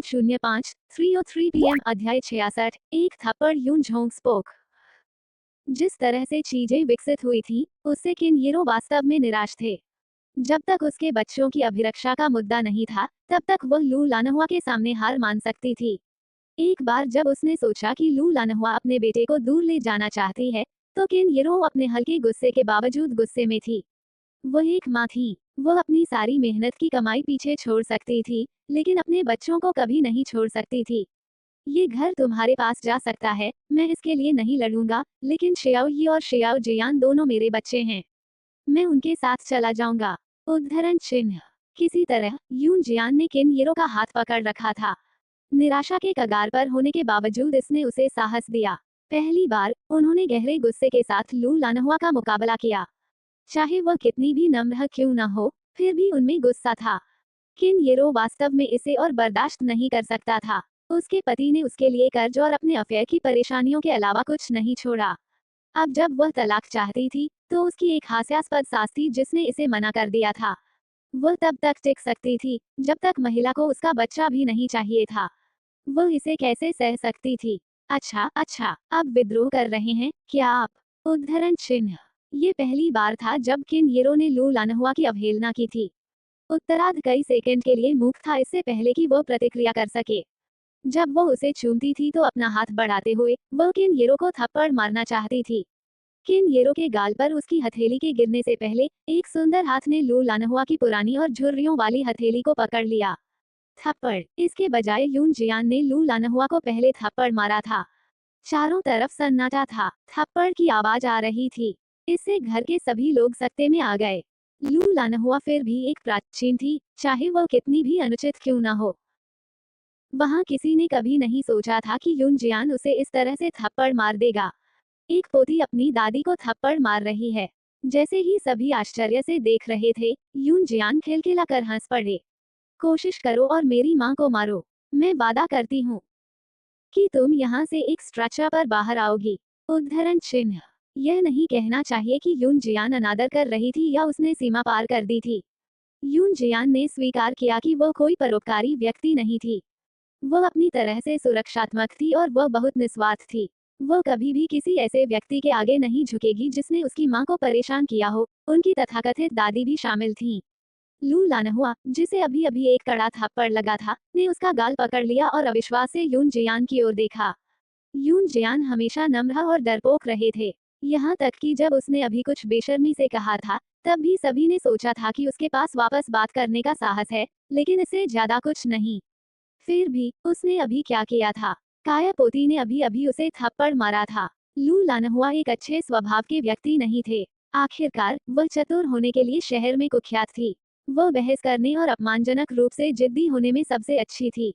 1905 3:03 PM अध्याय 66 एक थप्पड़ यून झोंक स्पोक। जिस तरह से चीजें विकसित हुई थी उससे किनयिरो वास्तव में निराश थे। जब तक उसके बच्चों की अभिरक्षा का मुद्दा नहीं था तब तक वह लू लानहुआ के सामने हार मान सकती थी। एक बार जब उसने सोचा कि लू लानहुआ अपने बेटे को दूर ले जाना चाहती है तो किनयिरो अपने हल्के गुस्से के बावजूद गुस्से में थी। वह एक माँ थी। वह अपनी सारी मेहनत की कमाई पीछे छोड़ सकती थी लेकिन अपने बच्चों को कभी नहीं छोड़ सकती थी। ये घर तुम्हारे पास जा सकता है, मैं इसके लिए नहीं लड़ूंगा, लेकिन शेयाओ यी और शेयाओ जियान दोनों मेरे बच्चे हैं। मैं उनके साथ चला जाऊंगा। उद्धरण चिन्ह। किसी तरह यून जियान ने किनयिरो का हाथ पकड़ रखा था। निराशा के कगार पर होने के बावजूद इसने उसे साहस दिया। पहली बार उन्होंने गहरे गुस्से के साथ लू लानहुआ का मुकाबला किया। चाहे वह कितनी भी नम्र क्यों न हो, फिर भी उनमें गुस्सा था। किनयिरो वास्तव में इसे और बर्दाश्त नहीं कर सकता था। उसके पति ने उसके लिए कर्ज और अपने अफेयर की परेशानियों के अलावा कुछ नहीं छोड़ा। अब जब वह तलाक चाहती थी तो उसकी एक हास्यास्पद सास थी जिसने इसे मना कर दिया था। वह तब तक टिक सकती थी जब तक महिला को उसका बच्चा भी नहीं चाहिए था। वह इसे कैसे सह सकती थी। अच्छा अच्छा, अब विद्रोह कर रहे हैं क्या आप? उद्धरण चिन्ह। ये पहली बार था जब किनयिरो ने लू लानहुआ की अवहेलना की थी। उत्तरार्ध कई सेकंड के लिए मूक था इससे पहले कि वह प्रतिक्रिया कर सके। जब वह उसे चूमती थी तो अपना हाथ बढ़ाते हुए वह किनयिरो को थप्पड़ मारना चाहती थी। किनयिरो के गाल पर उसकी हथेली के गिरने से पहले एक सुंदर हाथ ने लू लानहुआ की पुरानी और झुर्रियों वाली हथेली को पकड़ लिया। थप्पड़। इसके बजाय यून जियान ने लू लानहुआ को पहले थप्पड़ मारा था। चारों तरफ सन्नाटा था। थप्पड़ की आवाज आ रही थी। इससे घर के सभी लोग सत्ते में आ गए। लू लानहुआ फिर भी एक प्राचीन थी, चाहे वह कितनी भी अनुचित क्यों न हो। वहां किसी ने कभी नहीं सोचा था कि यून जियान उसे इस तरह से थप्पड़ मार देगा। एक पोती अपनी दादी को थप्पड़ मार रही है। जैसे ही सभी आश्चर्य से देख रहे थे, यून जियान खिलखिलाकर हंस पड़े। कोशिश करो और मेरी माँ को मारो। मैं वादा करती हूँ कि तुम यहाँ से एक स्ट्रक्चर पर बाहर आओगी। उद्धरण चिन्ह। यह नहीं कहना चाहिए कि यून जियान अनादर कर रही थी या उसने सीमा पार कर दी थी। यून जियान ने स्वीकार किया कि वह कोई परोपकारी व्यक्ति नहीं थी। वह अपनी तरह से सुरक्षात्मक थी और वह बहुत निस्वार्थ थी। वह कभी भी किसी ऐसे व्यक्ति के आगे नहीं झुकेगी जिसने उसकी मां को परेशान किया हो। उनकी तथाकथित दादी भी शामिल थीं। लू लानहुआ, जिसे अभी अभी एक कड़ा थप्पड़ लगा था, ने उसका गाल पकड़ लिया और अविश्वास से यून जियान की ओर देखा। यून जियान हमेशा नम्र और डरपोक रहे थे। यहाँ तक कि जब उसने अभी कुछ बेशर्मी से कहा था तब भी सभी ने सोचा था कि उसके पास वापस बात करने का साहस है, लेकिन इससे ज्यादा कुछ नहीं। फिर भी उसने अभी क्या किया था? काया पोती ने अभी अभी उसे थप्पड़ मारा था। लू लानहुआ एक अच्छे स्वभाव के व्यक्ति नहीं थे। आखिरकार वह चतुर होने के लिए शहर में कुख्यात थी। वह बहस करने और अपमानजनक रूप से जिद्दी होने में सबसे अच्छी थी।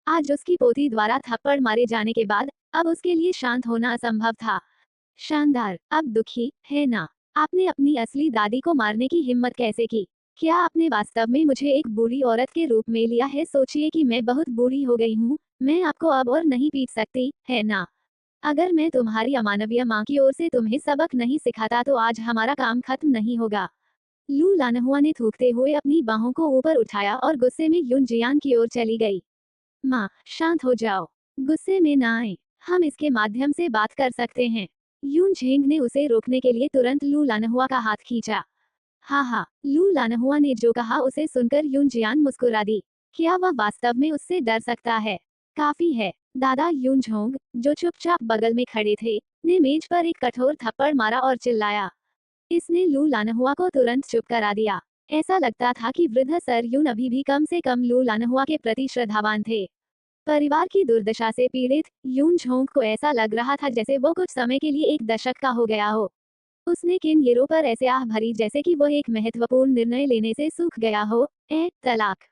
आज उसकी पोती द्वारा थप्पड़ मारे जाने के बाद अब उसके लिए शांत होना असंभव था। शानदार। अब दुखी है ना? आपने अपनी असली दादी को मारने की हिम्मत कैसे की? क्या आपने वास्तव में मुझे एक बूढ़ी औरत के रूप में लिया है? सोचिए कि मैं बहुत बूढ़ी हो गई हूँ। मैं आपको अब और नहीं पीट सकती, है ना? अगर मैं तुम्हारी अमानवीय माँ की ओर से तुम्हें सबक नहीं सिखाता तो आज हमारा काम खत्म नहीं होगा। लू लानहुआ ने थूकते हुए अपनी बाहों को ऊपर उठाया और गुस्से में यून जियान की ओर चली गई। माँ, शांत हो जाओ। गुस्से में ना आए। हम इसके माध्यम से बात कर सकते हैं। यून झेंग ने उसे रोकने के लिए तुरंत लू लानहुआ का हाथ खींचा। हाँ हाँ, लू लानहुआ ने जो कहा उसे सुनकर यून जियान मुस्कुरा दी। क्या वह वास्तव में उससे डर सकता है? काफी है। दादा यून झोंग, जो चुपचाप बगल में खड़े थे, ने मेज पर एक कठोर थप्पड़ मारा और चिल्लाया। इसने लू लानहुआ को तुरंत चुप करा दिया। ऐसा लगता था कि वृद्ध सर यून अभी भी कम से कम लू लानहुआ के प्रति श्रद्धावान थे। परिवार की दुर्दशा से पीड़ित यून झोंग को ऐसा लग रहा था जैसे वो कुछ समय के लिए एक दशक का हो गया हो। उसने किनयिरो पर ऐसे आह भरी जैसे कि वह एक महत्वपूर्ण निर्णय लेने से सूख गया हो। तलाक।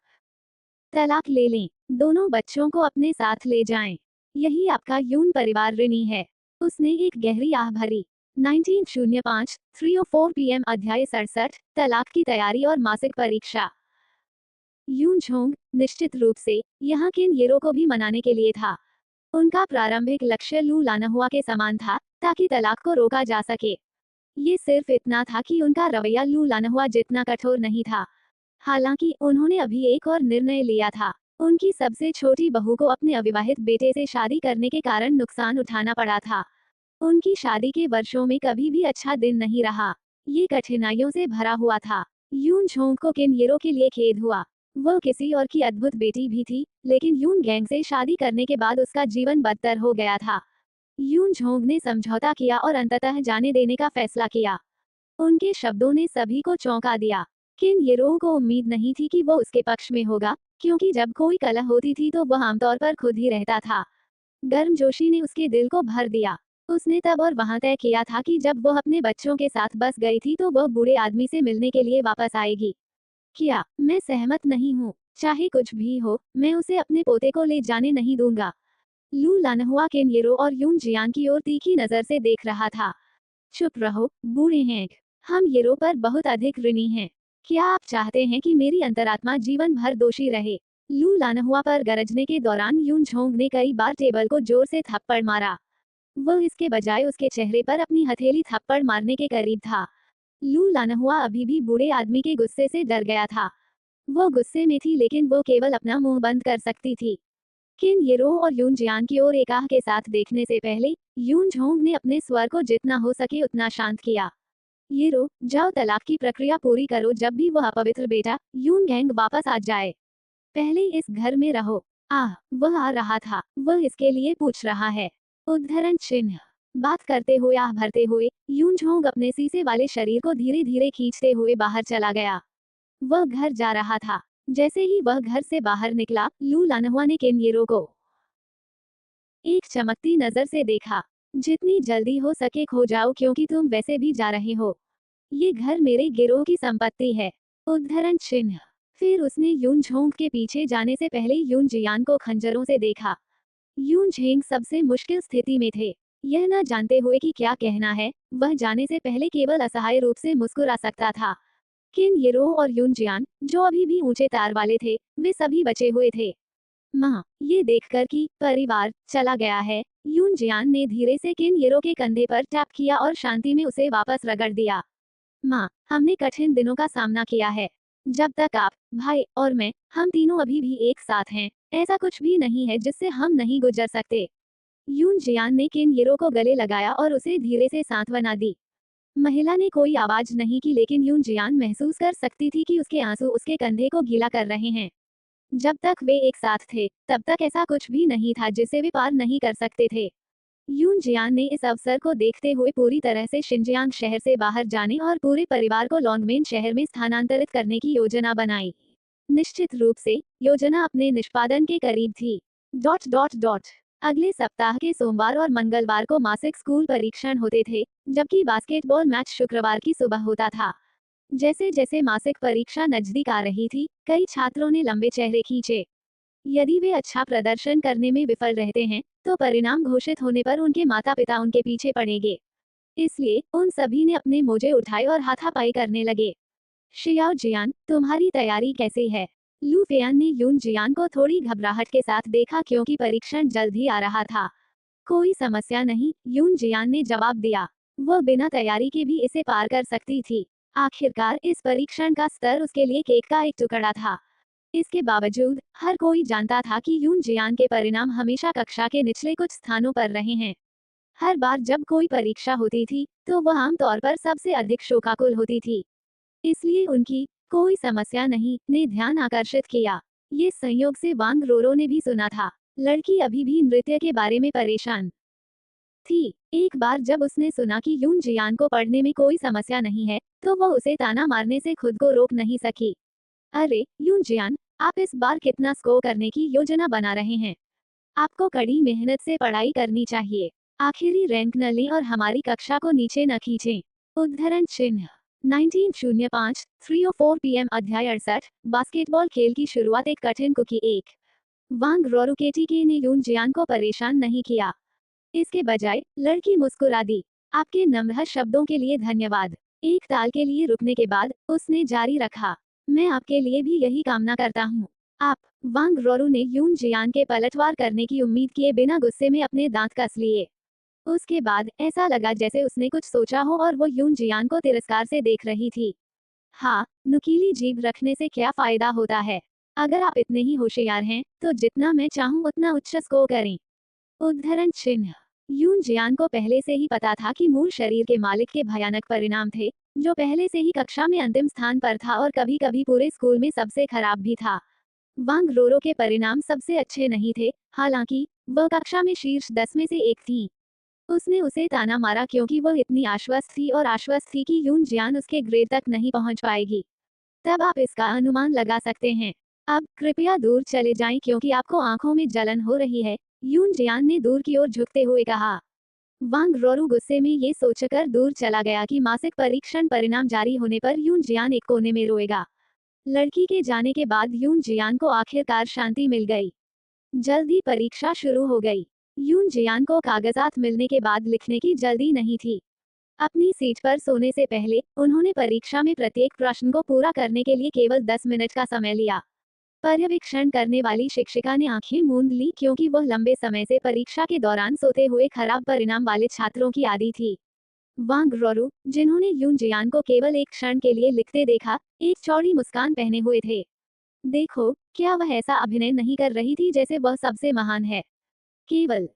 तलाक ले लें। दोनों बच्चों को अपने साथ ले जाएं। यही आपका यून परिवार ऋणी है। उसने एक गहरी आह भरी। 1905 3:04 PM अध्याय 67 तलाक की तैयारी और मासिक परीक्षा। यून झोंग, निश्चित रूप से, यहाँ किनयिरो को भी मनाने के लिए था। उनका प्रारंभिक लक्ष्य लू लानहुआ के समान था, ताकि तलाक को रोका जा सके। ये सिर्फ इतना था कि उनका रवैया लू लानहुआ जितना कठोर नहीं था। हालांकि उन्होंने अभी एक और निर्णय लिया था। उनकी सबसे छोटी बहू को अपने अविवाहित बेटे से शादी करने के कारण नुकसान उठाना पड़ा था। उनकी शादी के वर्षों में कभी भी अच्छा दिन नहीं रहा। ये कठिनाइयों से भरा हुआ था। यून झोंग को किन येरो के लिए खेद हुआ। वो किसी और की अद्भुत बेटी भी थी, लेकिन यून गैंग से शादी करने के बाद उसका जीवन बदतर हो गया था। यून झोंग ने समझौता किया और अंततः जाने देने का फैसला किया। उनके शब्दों ने सभी को चौंका दिया। किन येरो को उम्मीद नहीं थी कि वो उसके पक्ष में होगा, क्योंकि जब कोई कलह होती थी तो वह आमतौर पर खुद ही रहता था। गर्मजोशी ने उसके दिल को भर दिया। उसने तब और वहां तय किया था कि जब वह अपने बच्चों के साथ बस गई थी तो वह बूढ़े आदमी से मिलने के लिए वापस आएगी। किया, मैं सहमत नहीं हूँ। चाहे कुछ भी हो, मैं उसे अपने पोते को ले जाने नहीं दूंगा। लू लानहुआ किन येरो और यून जियान की ओर तीखी नजर से देख रहा था। चुप रहो, बूढ़े हैं। हम येरो पर बहुत अधिक ऋणी हैं। क्या आप चाहते हैं कि मेरी अंतरात्मा जीवन भर दोषी रहे? लू लानहुआ पर गरजने के दौरान यून झोंग ने कई बार टेबल को जोर से थप्पड़ मारा। वह इसके बजाय उसके चेहरे पर अपनी हथेली थप्पड़ मारने के करीब था। लू लानहुआ अभी भी बूढ़े आदमी के गुस्से से डर गया था। वो गुस्से में थी, लेकिन वो केवल अपना मुंह बंद कर सकती थी। किन येरो और यून जियान की ओर एक आह के साथ देखने से पहले यून झोंग ने अपने स्वर को जितना हो सके उतना शांत किया। येरो, जाओ तलाक की प्रक्रिया पूरी करो। जब भी वह अपवित्र बेटा यून गैंग वापस आ जाए, पहले इस घर में रहो। आह, वह आ रहा था। वह इसके लिए पूछ रहा है। उद्धरण चिन्ह। बात करते हुए आह भरते हुए यून झोंग अपने शीशे वाले शरीर को धीरे धीरे खींचते हुए बाहर चला गया। वह घर जा रहा था। जैसे ही वह घर से बाहर निकला, लू लानहुआ ने किन येरो को एक चमकती नजर से देखा। जितनी जल्दी हो सके खो जाओ, क्योंकि तुम वैसे भी जा रहे हो। ये घर मेरे गिरोह की संपत्ति है। उद्धरण चिन्ह। फिर उसने यून झोंग के पीछे जाने से पहले यून जियान को खंजरों से देखा। यून झेंग सबसे मुश्किल स्थिति में थे। यह न जानते हुए कि क्या कहना है, वह जाने से पहले केवल असहाय रूप से मुस्कुरा सकता था। किन येरो और यून जियान, जो अभी भी ऊंचे तार वाले थे, वे सभी बचे हुए थे। माँ, ये देखकर कि परिवार चला गया है, यून जियान ने धीरे से किन येरो के कंधे पर टैप किया और शांति में उसे वापस रगड़ दिया। माँ, हमने कठिन दिनों का सामना किया है। जब तक आप, भाई और मैं, हम तीनों अभी भी एक साथ हैं, ऐसा कुछ भी नहीं है जिससे हम नहीं गुजर सकते। यून जियान ने किन येरो को गले लगाया और उसे धीरे से सांत्वना दी। महिला ने कोई आवाज नहीं की, लेकिन यून जियान महसूस कर सकती थी कि उसके आंसू उसके कंधे को गीला कर रहे हैं। जब तक वे एक साथ थे, तब तक ऐसा कुछ भी नहीं था जिसे वे पार नहीं कर सकते थे। यून जियान ने इस अवसर को देखते हुए पूरी तरह से शिनजियांग शहर से बाहर जाने और पूरे परिवार को लॉन्गमेन शहर में स्थानांतरित करने की योजना बनाई। निश्चित रूप से, योजना अपने निष्पादन के करीब थी। Dot dot dot. अगले सप्ताह के सोमवार और मंगलवार को मासिक स्कूल परीक्षण होते थे, जबकि बास्केटबॉल मैच शुक्रवार की सुबह होता था। जैसे जैसे मासिक परीक्षा नजदीक आ रही थी, कई छात्रों ने लंबे चेहरे खींचे। यदि वे अच्छा प्रदर्शन करने में विफल रहते हैं, तो परिणाम घोषित होने पर उनके माता पिता उनके पीछे पड़ेंगे। इसलिए उन सभी ने अपने मोजे उठाए और हाथापाई करने लगे। शियाओ जियान, तुम्हारी तैयारी कैसी है? लू फेयान ने यून जियान को थोड़ी घबराहट के साथ देखा, क्योंकि परीक्षण जल्द ही आ रहा था। कोई समस्या नहीं, यून जियान ने जवाब दिया। वह बिना तैयारी के भी इसे पार कर सकती थी। आखिरकार इस परीक्षण का स्तर उसके लिए केक का एक टुकड़ा था। इसके बावजूद हर कोई जानता था कि यून जियान के परिणाम हमेशा कक्षा के निचले कुछ स्थानों पर रहे हैं। हर बार जब कोई परीक्षा होती थी, तो वह आमतौर पर सबसे अधिक शोकाकुल होती थी। इसलिए उनकी कोई समस्या नहीं ने ध्यान आकर्षित किया। ये संयोग से वांग रोरो ने भी सुना था। लड़की अभी भी नृत्य के बारे में परेशान थी। एक बार जब उसने सुना कि यून जियान को पढ़ने में कोई समस्या नहीं है, तो वह उसे ताना मारने से खुद को रोक नहीं सकी। अरे यून जियान, आप इस बार कितना स्कोर करने की योजना बना रहे हैं? आपको कड़ी मेहनत से पढ़ाई करनी चाहिए। आखिरी रैंक न लें और हमारी कक्षा को नीचे न खींचें। उद्धरण चिन्ह। 1905 3:04 पीएम। अध्याय 68। बास्केटबॉल खेल की शुरुआत एक कठिन कुकी एक। वांग रोरुकेटी ने यून जियान को परेशान नहीं किया। इसके बजाय लड़की मुस्कुरा दी। आपके नम्र शब्दों के लिए धन्यवाद। एक ताल के लिए रुकने के बाद उसने जारी रखा। मैं आपके लिए भी यही कामना करता हूँ। आप, वांग रोरू ने यून जियान के पलटवार करने की उम्मीद किए बिना गुस्से में अपने दांत कस लिए। उसके बाद ऐसा लगा जैसे उसने कुछ सोचा हो और वो यून जियान को तिरस्कार से देख रही थी। हाँ, नुकीली जीभ रखने से क्या फायदा होता है? अगर आप इतने ही होशियार हैं, तो जितना मैं चाहूँ उतना उच्च स्कोर करें। उद्धरण चिन्ह। यून जियान को पहले से ही पता था कि मूल शरीर के मालिक के भयानक परिणाम थे, जो पहले से ही कक्षा में अंतिम स्थान पर था और कभी कभी पूरे स्कूल में सबसे खराब भी था। वांग रोरो के परिणाम सबसे अच्छे नहीं थे, हालांकि वह कक्षा में शीर्ष 10 में से एक थी। उसने उसे ताना मारा क्योंकि वह इतनी आश्वस्त थी और आश्वस्त थी कि यून जियान उसके ग्रेड तक नहीं पहुंच पाएगी। तब आप इसका अनुमान लगा सकते हैं। अब कृपया दूर चले जाएं क्योंकि आपको आंखों में जलन हो रही है, यून जियान ने दूर की ओर झुकते हुए कहा। वांग रोरू गुस्से में ये सोचकर दूर चला गया कि मासिक परीक्षण परिणाम जारी होने पर यून जियान एक कोने में रोएगा। लड़की के जाने के बाद यून जियान को आखिरकार शांति मिल गई। जल्द ही परीक्षा शुरू हो गई। यून जियान को कागजात मिलने के बाद लिखने की जल्दी नहीं थी। अपनी सीट पर सोने से पहले उन्होंने परीक्षा में प्रत्येक प्रश्न को पूरा करने के लिए केवल 10 मिनट का समय लिया। पर्यवेक्षण करने वाली शिक्षिका ने आंखें मूंद ली क्योंकि वह लंबे समय से परीक्षा के दौरान सोते हुए खराब परिणाम वाले छात्रों की आदी थी। वांग रोरू, जिन्होंने यून जियान को केवल एक क्षण के लिए लिखते देखा, एक चौड़ी मुस्कान पहने हुए थे। देखो, क्या वह ऐसा अभिनय नहीं कर रही थी जैसे वह सबसे महान है। केवल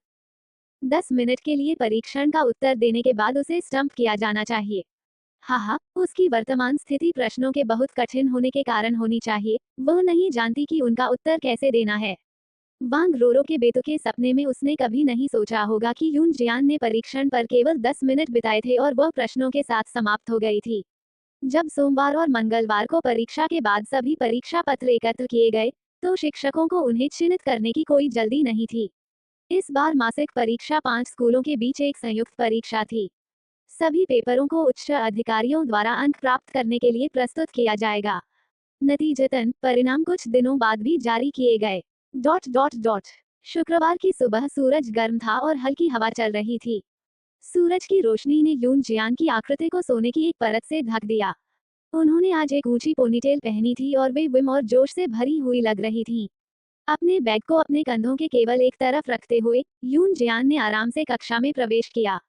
10 मिनट के लिए परीक्षण का उत्तर देने के बाद उसे स्टंप किया जाना चाहिए। हाँ, उसकी वर्तमान स्थिति प्रश्नों के बहुत कठिन होने के कारण होनी चाहिए, वह नहीं जानती कि उनका उत्तर कैसे देना है। वांग रोरो के बेतुके सपने में उसने कभी नहीं सोचा होगा कि यून जियान ने परीक्षण पर केवल 10 मिनट बिताए थे और वह प्रश्नों के साथ समाप्त हो गई थी। जब सोमवार और मंगलवार को परीक्षा के बाद सभी परीक्षा पत्र एकत्र किए गए, तो शिक्षकों को उन्हें चिन्हित करने की कोई जल्दी नहीं थी। इस बार मासिक परीक्षा 5 स्कूलों के बीच एक संयुक्त परीक्षा थी। सभी पेपरों को उच्च अधिकारियों द्वारा अंक प्राप्त करने के लिए प्रस्तुत किया जाएगा। नतीजतन परिणाम कुछ दिनों बाद भी जारी किए गए। Dot dot dot. शुक्रवार की सुबह सूरज गर्म था और हल्की हवा चल रही थी। सूरज की रोशनी ने यून जियान की आकृति को सोने की एक परत से ढक दिया। उन्होंने आज एक ऊंची पोनीटेल पहनी थी और वे विम और जोश से भरी हुई लग रही थीं। अपने बैग को अपने कंधों के केवल एक तरफ रखते हुए यून जियान ने आराम से कक्षा में प्रवेश किया।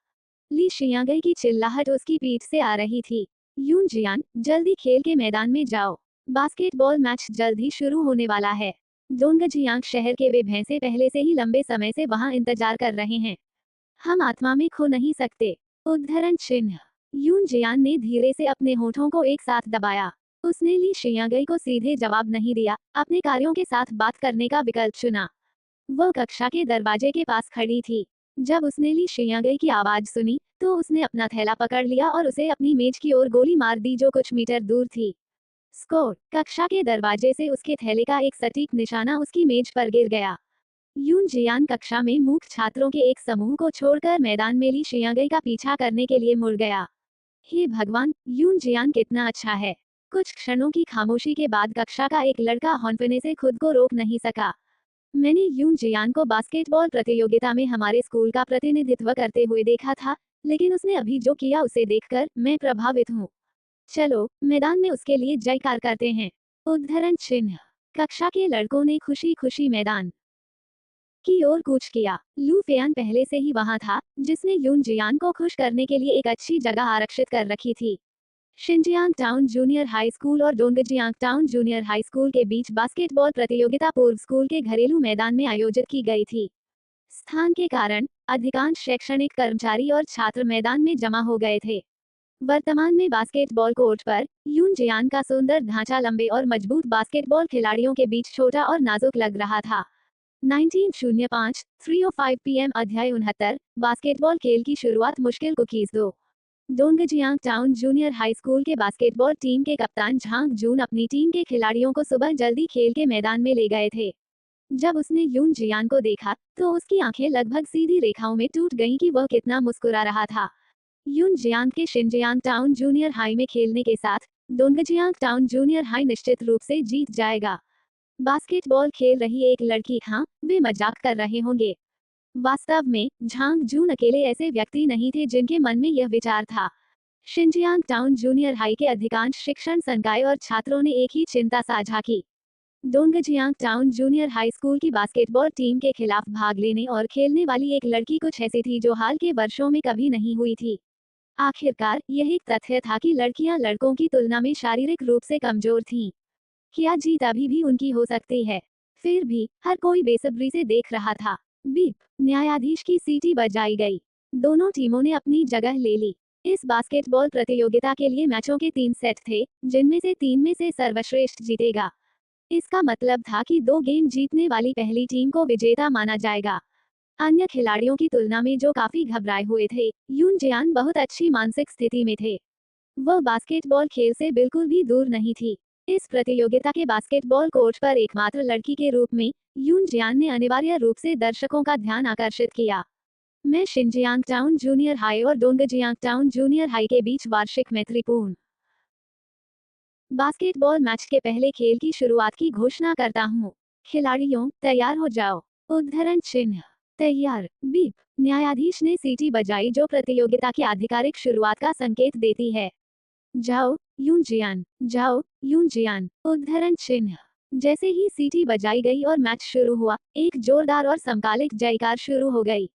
ली शियांगई की चिल्लाहट उसकी पीठ से आ रही थी। यून जियान, जल्दी खेल के मैदान में जाओ। बास्केटबॉल मैच जल्द ही शुरू होने वाला है। डोंगजियांग शहर के वे भैंसे पहले से ही लंबे समय से वहां इंतजार कर रहे हैं। हम आत्मा में खो नहीं सकते। उद्धरण चिन्ह। यून जियान ने धीरे से अपने होठों को एक साथ दबाया। उसने ली शियांगई को सीधे जवाब नहीं दिया, अपने कार्यों के साथ बात करने का विकल्प चुना। वह कक्षा के दरवाजे के पास खड़ी थी। जब उसने ली शियांगई की आवाज सुनी, तो उसने अपना थैला पकड़ लिया और उसे अपनी मेज की ओर गोली मार दी जो कुछ मीटर दूर थी। स्कोर। कक्षा के दरवाजे से उसके थैले का एक सटीक निशाना उसकी मेज पर गिर गया। यून जियान कक्षा में मूक छात्रों के एक समूह को छोड़कर मैदान में ली शियांगई का पीछा करने के लिए मुड़ गया। हे भगवान, यून जियान कितना अच्छा है। कुछ क्षणों की खामोशी के बाद कक्षा का एक लड़का हौंफने से खुद को रोक नहीं सका। मैंने यून जियान को बास्केटबॉल प्रतियोगिता में हमारे स्कूल का प्रतिनिधित्व करते हुए देखा था, लेकिन उसने अभी जो किया उसे देखकर मैं प्रभावित हूँ। चलो, मैदान में उसके लिए जयकार करते हैं। उद्धरण चिन्ह। कक्षा के लड़कों ने खुशी खुशी मैदान की ओर कूच किया। लू फेयान पहले से ही वहां था, जिसने यून जियान को खुश करने के लिए एक अच्छी जगह आरक्षित कर रखी थी। Xinjiang town junior high school और Dongjiang town junior high school के बीच बास्केटबॉल प्रतियोगिता पूर्व स्कूल के घरेलू मैदान में आयोजित की गई थी। स्थान के कारण अधिकांश शैक्षणिक कर्मचारी और छात्र मैदान में जमा हो गए थे। वर्तमान में बास्केटबॉल कोर्ट पर यून जियान का सुंदर ढांचा लंबे और मजबूत बास्केटबॉल खिलाड़ियों के बीच छोटा और नाजुक लग रहा था। 1905 3:05 PM अध्याय 69 बास्केटबॉल खेल की शुरुआत मुश्किल कुकीज दो। डोंगजियांग टाउन जूनियर हाई स्कूल के बास्केटबॉल टीम के कप्तान झांग जून अपनी टीम के खिलाड़ियों को सुबह जल्दी खेल के मैदान में ले गए थे। जब उसने यून जियान को देखा, तो उसकी आंखें लगभग सीधी रेखाओं में टूट गईं कि वह कितना मुस्कुरा रहा था। यून जियान के शिनजियांग टाउन जूनियर हाई में खेलने के साथ डोंगजियांग टाउन जूनियर हाई निश्चित रूप से जीत जाएगा। बास्केटबॉल खेल रही एक लड़की, हाँ, वे मजाक कर रहे होंगे। वास्तव में झांग जून अकेले ऐसे व्यक्ति नहीं थे जिनके मन में यह विचार था। शिनजियांग टाउन जूनियर हाई के अधिकांश शिक्षण संकाय और छात्रों ने एक ही चिंता साझा की। डोंगजियांग टाउन जूनियर हाई स्कूल की बास्केटबॉल टीम के खिलाफ भाग लेने और खेलने वाली एक लड़की कुछ ऐसी थी जो हाल के वर्षों में कभी नहीं हुई थी। आखिरकार यह एक तथ्य था कि लड़कियां लड़कों की तुलना में शारीरिक रूप से कमजोर थीं। क्या जीत अभी भी उनकी हो सकती है? फिर भी हर कोई बेसब्री से देख रहा था। बीप, न्यायाधीश की सीटी बजाई गई। दोनों टीमों ने अपनी जगह ले ली। इस बास्केटबॉल प्रतियोगिता के लिए मैचों के 3 सेट थे, जिनमें से 3 में से सर्वश्रेष्ठ जीतेगा। इसका मतलब था कि 2 गेम जीतने वाली पहली टीम को विजेता माना जाएगा। अन्य खिलाड़ियों की तुलना में जो काफी घबराए हुए थे, यून जियान बहुत अच्छी मानसिक स्थिति में थे। वह बास्केटबॉल खेल से बिल्कुल भी दूर नहीं थी। इस प्रतियोगिता के बास्केटबॉल कोर्ट पर एकमात्र लड़की के रूप में यून जियान ने अनिवार्य रूप से दर्शकों का ध्यान आकर्षित किया। मैं शिनजियांग टाउन जूनियर हाई और डोंगजियांग टाउन जूनियर हाई के बीच वार्षिक मैत्रीपूर्ण बास्केटबॉल मैच के पहले खेल की शुरुआत की घोषणा करता हूँ। खिलाड़ियों, तैयार हो जाओ। उद्धरण चिन्ह। तैयार। बीप, न्यायाधीश ने सीटी बजाई जो प्रतियोगिता की आधिकारिक शुरुआत का संकेत देती है। जाओ, यून जियान, जाओ, यून जियान। उद्धरण चिन्ह। जैसे ही सीटी बजाई गई और मैच शुरू हुआ, एक जोरदार और समकालिक जयकार शुरू हो गई।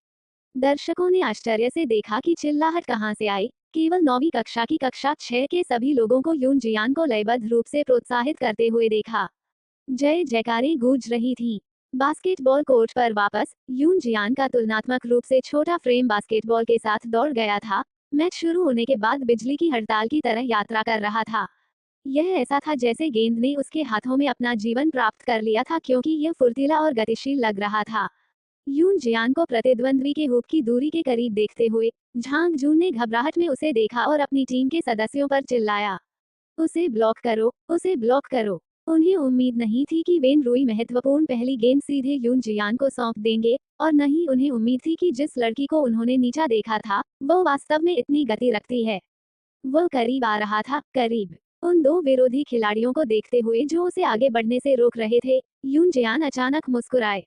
दर्शकों ने आश्चर्य से देखा कि चिल्लाहट कहां से आई। केवल 9वीं कक्षा की कक्षा 6 के सभी लोगों को यून जियान को लयबद्ध रूप से प्रोत्साहित करते हुए देखा। जय जयकारें गूंज रही थीं। बास्केटबॉल कोर्ट पर वापस, यून जियान का तुलनात्मक रूप से छोटा फ्रेम बास्केटबॉल के साथ दौड़ गया था। मैच शुरू होने के बाद बिजली की हड़ताल की तरह यात्रा कर रहा था। यह ऐसा था जैसे गेंद ने उसके हाथों में अपना जीवन प्राप्त कर लिया था क्योंकि यह फुर्तीला और गतिशील लग रहा था। यून जियान को प्रतिद्वंद्वी के हुप की दूरी के करीब देखते हुए झांग जून ने घबराहट में उसे देखा और अपनी टीम के सदस्यों पर चिल्लाया, उसे ब्लॉक करो, उसे ब्लॉक करो। उन्हें उम्मीद नहीं थी कि वेन रुई महत्वपूर्ण पहली गेंद सीधे यून जियान को सौंप देंगे, और न ही उन्हें उम्मीद थी कि जिस लड़की को उन्होंने नीचा देखा था, वो वास्तव में इतनी गति रखती है। वो करीब आ रहा था, करीब। उन 2 विरोधी खिलाड़ियों को देखते हुए जो उसे आगे बढ़ने से रोक रहे थे, यून जियान अचानक मुस्कुराए।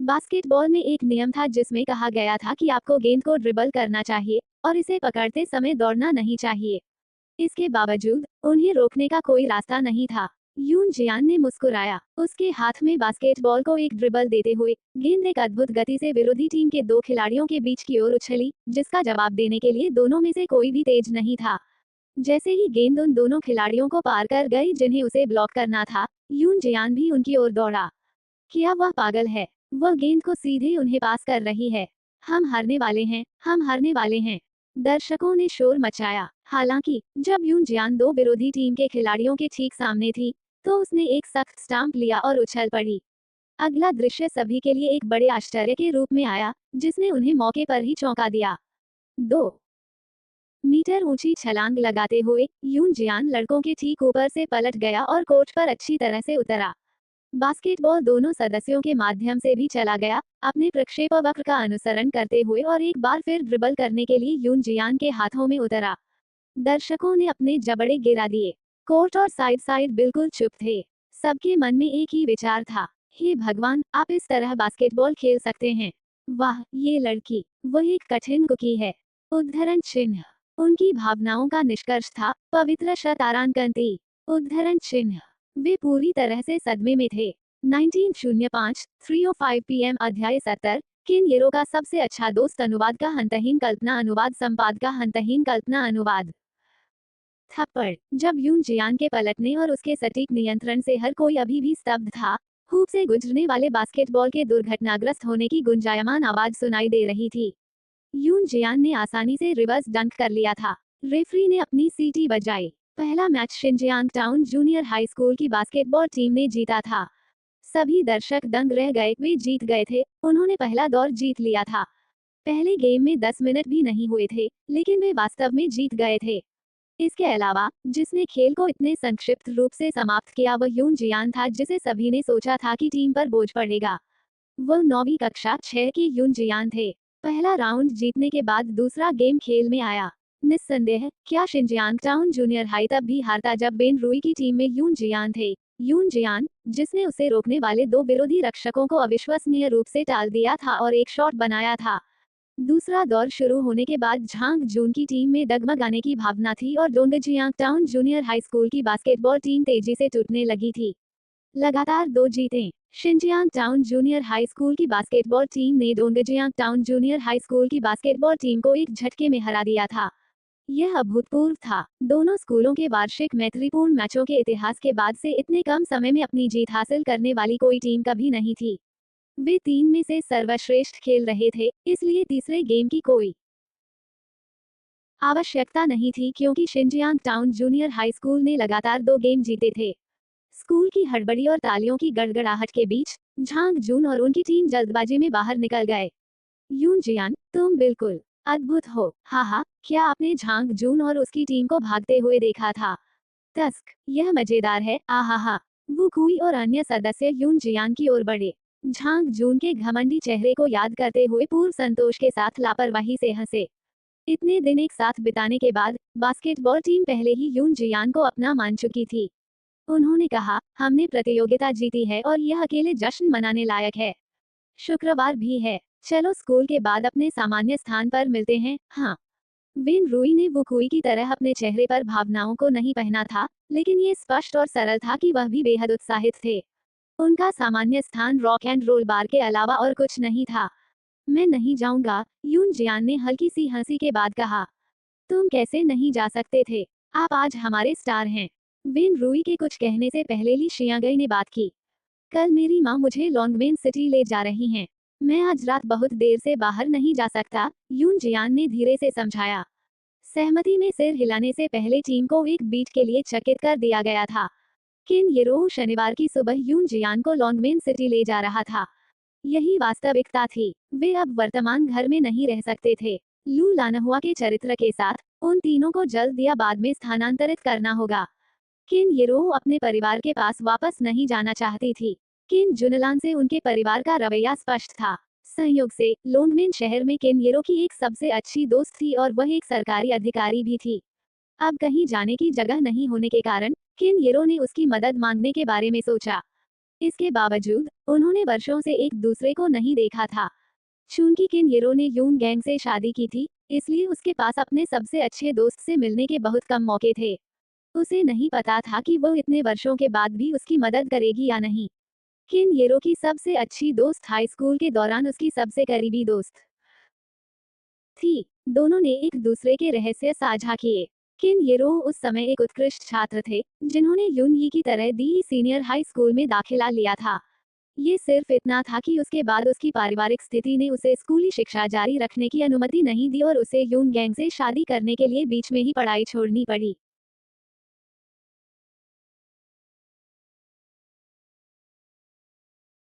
बास्केटबॉल में एक नियम था जिसमें कहा गया था कि आपको गेंद को ड्रिबल करना चाहिए और इसे पकड़ते समय दौड़ना नहीं चाहिए। इसके बावजूद उन्हें रोकने का कोई रास्ता नहीं था। यून जियान ने मुस्कुराया। उसके हाथ में बास्केटबॉल को एक ड्रिबल देते हुए गेंद एक अद्भुत गति से विरोधी टीम के 2 खिलाड़ियों के बीच की ओर उछली, जिसका जवाब देने के लिए दोनों में से कोई भी तेज नहीं था। जैसे ही गेंद उन दोनों खिलाड़ियों को पार कर गई जिन्हें उसे ब्लॉक करना था, यून जियान भी उनकी ओर दौड़ा। क्या वह पागल है? वह गेंद को सीधे उन्हें पास कर रही है। हम हारने वाले हैं, हम हारने वाले हैं। दर्शकों ने शोर मचाया। हालांकि जब यून जियान 2 विरोधी टीम के खिलाड़ियों के ठीक सामने थी, तो उसने एक सख्त स्टाम्प लिया और उछल पड़ी। अगला दृश्य सभी के लिए एक बड़े आश्चर्य के रूप में आया, जिसने उन्हें मौके पर ही चौंका दिया। 2 मीटर ऊंची छलांग लगाते हुए यून जियान लड़कों के ठीक ऊपर से पलट गया और कोर्ट पर अच्छी तरह से उतरा। बास्केटबॉल दोनों सदस्यों के माध्यम से भी चला गया, अपने प्रक्षेप वक्र का अनुसरण करते हुए और एक बार फिर ड्रिबल करने के लिए यून जियान के हाथों में उतरा। दर्शकों ने अपने जबड़े गिरा दिए। कोर्ट और साइड साइड बिल्कुल चुप थे। सबके मन में एक ही विचार था, हे भगवान, आप इस तरह बास्केटबॉल खेल सकते हैं। वाह, ये लड़की, वह एक कठिन कुकी है। उद्धरण चिन्ह। उनकी भावनाओं का निष्कर्ष था, पवित्र शतारांकंती। उद्धरण चिन्ह। वे पूरी तरह से सदमे में थे। 1905 3:05 PM अध्याय 70 किन येरो का सबसे अच्छा दोस्त अनुवाद का अंतहीन कल्पना अनुवाद संपाद का अंतहीन कल्पना अनुवाद। थप्पड़। जब यून जियान के पलटने और उसके सटीक नियंत्रण से हर कोई अभी भी स्तब्ध था, हूप से गुजरने वाले बास्केटबॉल के दुर्घटनाग्रस्त होने की गुंजायमान आवाज सुनाई दे रही थी। यून जियान ने आसानी से रिवर्स डंक कर लिया था। रेफरी ने अपनी सीटी बजाई। पहला match Xinjiang town junior high school की बास्केटबॉल टीम ने जीता था। सभी दर्शक दंग रह गए, वे जीत गए थे, उन्होंने पहला दौर जीत लिया था। पहले गेम में 10 मिनट भी नहीं हुए थे, लेकिन वे वास्तव में जीत गए थे। इसके अलावा जिसने खेल को इतने संक्षिप्त रूप से समाप्त किया वह यून जियान था, जिसे सभी ने सोचा था कि टीम पर बोझ पड़ेगा। वह 9वीं कक्षा 6 की यून जियान थे। पहला राउंड जीतने के बाद दूसरा गेम खेल में आया। निस्संदेह, क्या शिनजियांग टाउन जूनियर हाई तब भी हारता जब बेन रुई की टीम में यून जियान थे। यून जियान, जिसने उसे रोकने वाले 2 विरोधी रक्षकों को अविश्वसनीय रूप से टाल दिया था और एक शॉट बनाया था। दूसरा दौर शुरू होने के बाद झांग जून की टीम में डगमगाने की भावना थी और Dongjiang town junior high school की बास्केटबॉल टीम तेजी से टूटने लगी थी। लगातार 2 जीतें। Xinjiang town junior high school की बास्केटबॉल टीम ने Dongjiang town junior high school की बास्केटबॉल टीम को एक झटके में हरा दिया था। यह अभूतपूर्व था। दोनों स्कूलों के वार्षिक मैत्रीपूर्ण मैचों के इतिहास के बाद से इतने कम समय में अपनी जीत हासिल करने वाली कोई टीम कभी नहीं थी। वे तीन में से सर्वश्रेष्ठ खेल रहे थे, इसलिए तीसरे गेम की कोई आवश्यकता नहीं थी क्योंकि Xinjiang town junior high school ने लगातार 2 गेम जीते थे। स्कूल की हड़बड़ी और तालियों की गड़गड़ाहट के बीच झांग जून और उनकी टीम जल्दबाजी में बाहर निकल गए। यून जियान, तुम बिल्कुल अद्भुत हो। हाँ, क्या आपने झांग जून और उसकी टीम को भागते हुए देखा था? तस्क, यह मजेदार है। आहा, वो कुई और अन्य सदस्य यून जियान की ओर बढ़े। झांग जून के घमंडी चेहरे को याद करते हुए पूर्व संतोष के साथ लापरवाही से हंसे। इतने दिन एक साथ बिताने के बाद बास्केटबॉल टीम पहले ही यून जियान को अपना मान चुकी थी। उन्होंने कहा, हमने प्रतियोगिता जीती है और यह अकेले जश्न मनाने लायक है। शुक्रवार भी है। चलो स्कूल के बाद अपने सामान्य स्थान पर मिलते हैं। हाँ, विन रूई ने वुकुई की तरह अपने चेहरे पर भावनाओं को नहीं पहना था, लेकिन ये स्पष्ट और सरल था कि वह भी बेहद उत्साहित थे। उनका सामान्य स्थान रॉक एंड रोल बार के अलावा और कुछ नहीं था। मैं नहीं जाऊंगा, यून जियान ने हल्की सी हंसी के बाद कहा। तुम कैसे नहीं जा सकते थे? आप आज हमारे स्टार हैं। विन रूई के कुछ कहने से पहले ली शियांगई ने बात की। कल मेरी माँ मुझे लॉन्गमेन सिटी ले जा रही हैं। मैं आज रात बहुत देर से बाहर नहीं जा सकता, यून जियान ने धीरे से समझाया। सहमति में सिर हिलाने से पहले टीम को एक बीट के लिए चकित कर दिया गया था। किन येरो शनिवार की सुबह यून जियान को लॉन्गमेन सिटी ले जा रहा था। यही वास्तविकता थी। वे अब वर्तमान घर में नहीं रह सकते थे। लू लानहुआ के चरित्र के साथ उन तीनों को जल्द या बाद में स्थानांतरित करना होगा। किन येरो अपने परिवार के पास वापस नहीं जाना चाहती थी। किन जुनलान से उनके परिवार का रवैया स्पष्ट था। संयोग से लोंगमेन शहर में किन येरो की एक सबसे अच्छी दोस्त थी और वह एक सरकारी अधिकारी भी थी। अब कहीं जाने की जगह नहीं होने के कारण किन येरो ने उसकी मदद मांगने के बारे में सोचा। इसके बावजूद उन्होंने वर्षों से एक दूसरे को नहीं देखा था। चूंकि किन येरो ने यूंग गैंग से शादी की थी, इसलिए उसके पास अपने सबसे अच्छे दोस्त से मिलने के बहुत कम मौके थे। उसे नहीं पता था कि वो इतने वर्षों के बाद भी उसकी मदद करेगी या नहीं। किन येरो की सबसे अच्छी दोस्त हाई स्कूल के दौरान उसकी सबसे करीबी दोस्त थी। दोनों ने एक दूसरे के रहस्य साझा किए। किन येरो उस समय एक उत्कृष्ट छात्र थे, जिन्होंने यून यी की तरह दी सीनियर हाई स्कूल में दाखिला लिया था। ये सिर्फ इतना था कि उसके बाद उसकी पारिवारिक स्थिति ने उसे स्कूली शिक्षा जारी रखने की अनुमति नहीं दी और उसे यून गैंग से शादी करने के लिए बीच में ही पढ़ाई छोड़नी पड़ी।